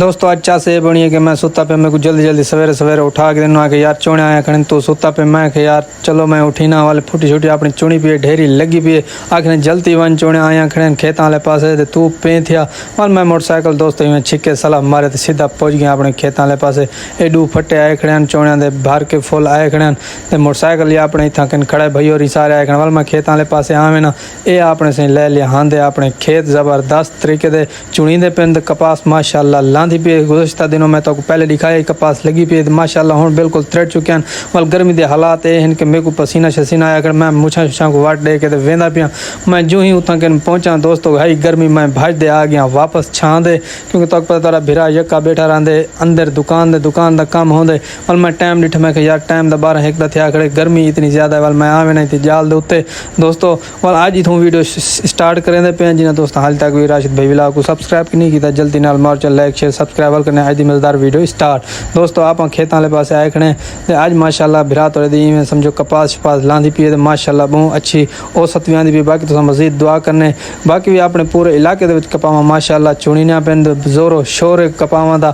दोस्तों अच्छा से बनी है कि मैं सुता पे मेरे को जल्दी जल्दी सवेरे सवेरे उठा के देना कि यार चुने आया खड़े तो सुता पे मैं कि यार चलो मैं उठी ना वाले फुटी छुटी अपनी चुनी पी ढेरी लगी पी आखिर जल्दी वन चुने आया खड़े खेत वाले पास तू पे थिया और मैं मोटरसाइकिल दोस्तों में छिके सलाह मारे तो सीधा पहुंच गया अपने खेत वाले पास एडू फटे आए खड़े चुने दे बाहर के फुल आए खड़े तो मोटरसाइकिल या अपने इतना कन खड़े भाई और सारे आए खड़े वाल मैं खेत वाले पास आवे ना ये अपने से ले लिया हाँ दे अपने खेत जबरदस्त तरीके से चुनी दे पिंड कपास माशाल्लाह लांधी पे गुज़श्ता दिनों में तो पहले दिखाया कपास लगी पी माशाल्लाह हूँ बिल्कुल थ्रेड चुके हैं वाल गर्मी के हालात ये हैं कि मेरे को पसीना शसीना आया कर मैं मुछा शुछा को वाट दे के वेंदा पिया मैं जो ही उतना कन पहुँचा दोस्तों भाई गर्मी मैं भाज दे आ गया वापस छां दे क्योंकि तक पता तारा भिरा यक्का बैठा रहंदे अंदर दुकान का काम होंदे वाल मैं टाइम डिठ मैं यार टाइम द 12 1 थिया खड़े गर्मी इतनी ज़्यादा है वाल मैं आवे नहीं थी जाल दे उत्ते दोस्तों वाल आज ही थू वीडियो स्टार्ट करें पे जिन्हें दोस्तों हाल तक भी राशिद भाई विला को सब्सक्राइब नहीं किया जल्दी नाल मार चल लाइक शेयर सब्सक्राइब करने आज दी मज़ेदार वीडियो स्टार्ट दोस्तों आप खेतों वाले पास आए खड़े आज माशाल्लाह भिरा तो में समझो कपास शपास लांदी पी माशाल्लाह बहुत अच्छी औसत भी आँदी पी बाकी तो मजीद दुआ करने बाकी भी अपने पूरे इलाके कपावा माशाल्लाह चुनीना पेन जोरो शोर कपावा दा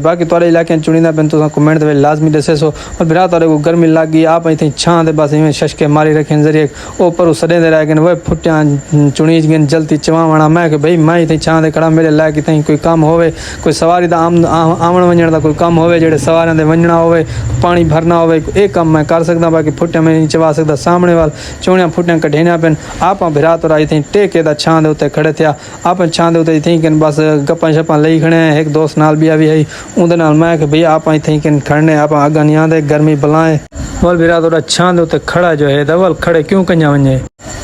बाकी थोड़े इलाके चुनीना पेन तो कमेंट दे लाजमी दसे सो और भिरा तो गर्मी लग गई आप इतनी छां दे बस इवें शशके मारी रखें जरिए ऊपर सड़े दे रह गए वह फुटिया चुनी गए जल्दी चवावना मैं कि भाई मैं इतनी छां दे खड़ा मेरे लायक इतनी कोई काम होवे कोई सवारी का आवन वजन का कोई काम होवे जेड़े सवारियां दे वंजना होवे पानी भरना होवे ये काम मैं कर सकदा बाकी फुटिया मैं नहीं चवा सकदा सामने वाल चुनिया फुटिया कढेना पेन आप भिरा तो इतनी टेके दा छां दे उत्ते खड़े थिया आप छां दे उत्ते इतनी कन बस गप्पा शप्पा लई खड़े एक दोस्त नाल भी आई है उनदे नाल मैं कि भाई आप इतनी कन खड़ने आप अगा नहीं आंदे गर्मी बलाए वल भिरा तो छां दे उत्ते खड़ा जो है दवल खड़े क्यों कन्या वने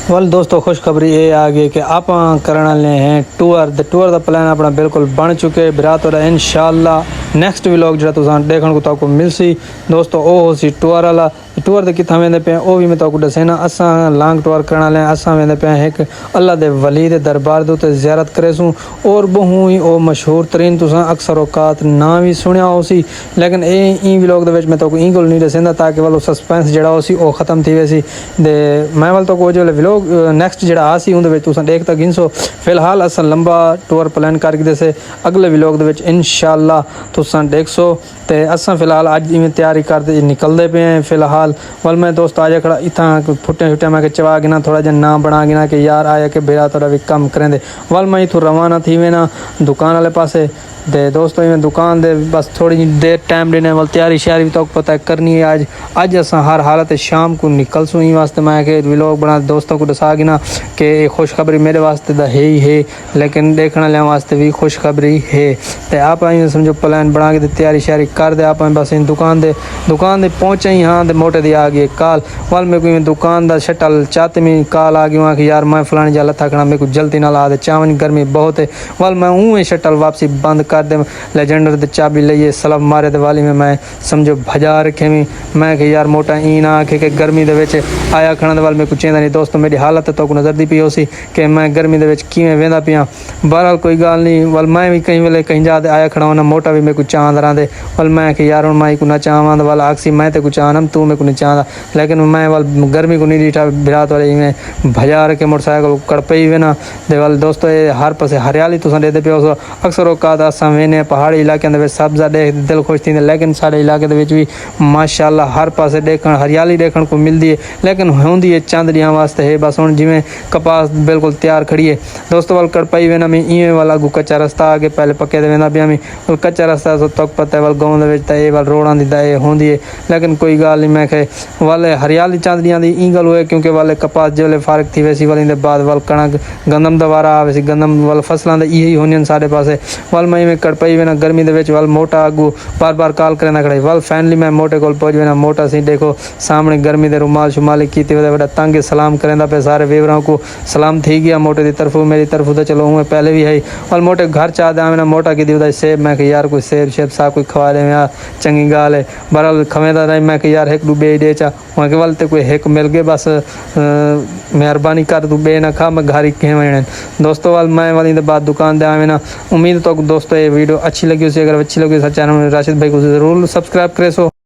वल दोस्तों खुशखबरी ये आ गई कि आप करने वाले हैं टूर का प्लान अपना बिल्कुल बन चुके भिरा तो इंशाल्लाह नेक्स्ट व्लॉग जो देखने को तो मिलसी दोस्तों वो हो सी टूर वाला टूर तो कितना वेंदे पे वो भी मैं तो दसे ना असा लॉन्ग टूर करने वाले असा वेंदे पे एक अल्लाह दे वली दे दरबार दे उत्ते ज़ियारत करेसूँ और बहु ही वो मशहूर तरीन तुसां अक्सर औकात ना भी सुनिया हो सी लेकिन ये व्लॉग दे विच मैं तो ई गल नहीं दसेंदा ताकि वालो सस्पेंस जड़ा हो सी वो खत्म थी वैसी दे मैं वाल तो को जो व्लॉग नेक्स्ट जड़ा आ सी उहदे विच तुसां देख तक गिनसो फिलहाल असां लंबा टूर प्लान करके दसे अगले व्लॉग दे विच इंशाल्लाह तुसां देखसो ते असां फिलहाल अज इवें तैयारी करते निकलते पे हैं फिलहाल वल मैं दोस्त आज खड़ा इतना फुटिया छुटिया मैं चवा गिना थोड़ा जहा ना बना गिना कि यार आया कि भिरा थोड़ा भी कम करें वल मैं इतों रवाना थी वे ना दुकान वाले पासे दे दोस्तों में दुकान दे बस थोड़ी देर टाइम देने वाल तैयारी श्यारी भी तो पता करनी है आज असां हर हालत शाम को निकलसूँ ई वास्ते मैं कि व्लॉग बना दोस्तों को दसा गिना कि खुशखबरी मेरे वास्ते तो है ही है लेकिन देखने वाले वास्ते भी खुशखबरी है तो आप समझो प्लान बना के तैयारी श्यारी कर दे आप बस इन दुकान दे पहुँचे ही हाँ दे मोटे दी आ गई कॉल वाल मेरे को दुकान का शटल चाहते में कॉल आ गई वहाँ कि यार मैं फलानी जला थकना मेरे को जल्दी ना ला दे चावन गर्मी बहुत है वाल मैं ऊँ शटल वापसी बंद कर दे लेजेंडर दे चाबी लइए सलब मारे दे वाली में मैं समझो भजा रखे मैं कि यार मोटा ई ना आखे कि गर्मी दे विच आया खड़ा दे वाल मेरे को चेंदा नहीं दोस्तों मेरी हालत तो नज़र दी पी हो सी कि मैं गर्मी दे विच किवें वेंदा पिया बहरहाल कोई गल नहीं वाल मैं भी कहीं वेले कहीं जा आया खड़ा होना मोटा भी मेरे को चांद रहा वाल मैं कि यार मैं को ना चाहवा वाल आखसी मैं तो कुछ चाहना तू मेरे को नहीं चाहता लेकिन मैं वाल गर्मी को नहीं दीठा बिरात वाले में भजा रखे मोटरसाइकिल कड़पई वे ना दे वाल दोस्तों ये हर पासे हरियाली तुसां देते पे अक्सर औकात असां वेने पहाड़ी इलाके दे विच सब्ज़ा देख दिल खुश थी लेकिन साढ़े इलाके दे विच भी माशाल्लाह हर पासे देखण हरियाली देखण को मिलती है लेकिन होंदी है चंद ॾींहं वास्ते है बस हुण जिवें कपास बिल्कुल तैयार खड़ी है दोस्तों वाल कड़पई वेना में इवें वाला अगू कच्चा रस्ता आगे पहले पक्के दे वेंदा पिया में कच्चा रस्ता सो तक पता है वाल गाँव दे विच तां वाल रोडां दी तां होंदी है लेकिन कोई गल नहीं मैं खे वाले हरियाली चंद ॾींहं दी ई गल होए क्योंकि वाले कपास जो फारग थी वैसी वाली दे बाद वाल कणक गंदम दोबारा आवे सी गंदम वाल फसलां दे इही होंदियां साढ़े पासे वाल मैं इवें कड़पई वेना गर्मी दे विच वाल मोटा अगू बार बार कॉल करना खड़े वाल फाइनली मैं मोटे कोल पहुंच वेना मोटा सी देखो सामने गर्मी दे रुमाल शुमाली की बड़ा तंग सलाम करेंदा पे सारे वेवरां को सलाम थी गया मोटे की तरफों मेरी तरफों तो चलो हूँ पहले भी है वाल मोटे घर चाह दे ना मोटा की दी सेब मैं कि यार कोई सेब शेब सा कोई खवा ले यार चंगी गाल है बहरहाल खवेंदा नहीं मैं कि यार एक दू बे दे चा वहाँ के वाल तो कोई एक मिल गए बस मेहरबानी कर तू बे ना खा मैं घर ही कह वजन दोस्तों वाल मैं वाली बाद दुकान दे आवे ना उम्मीद तो दोस्तों ये वीडियो अच्छी लगी उसे अगर अच्छी लगी तो चैनल राशिद भाई को ज़रूर सब्सक्राइब करे सो।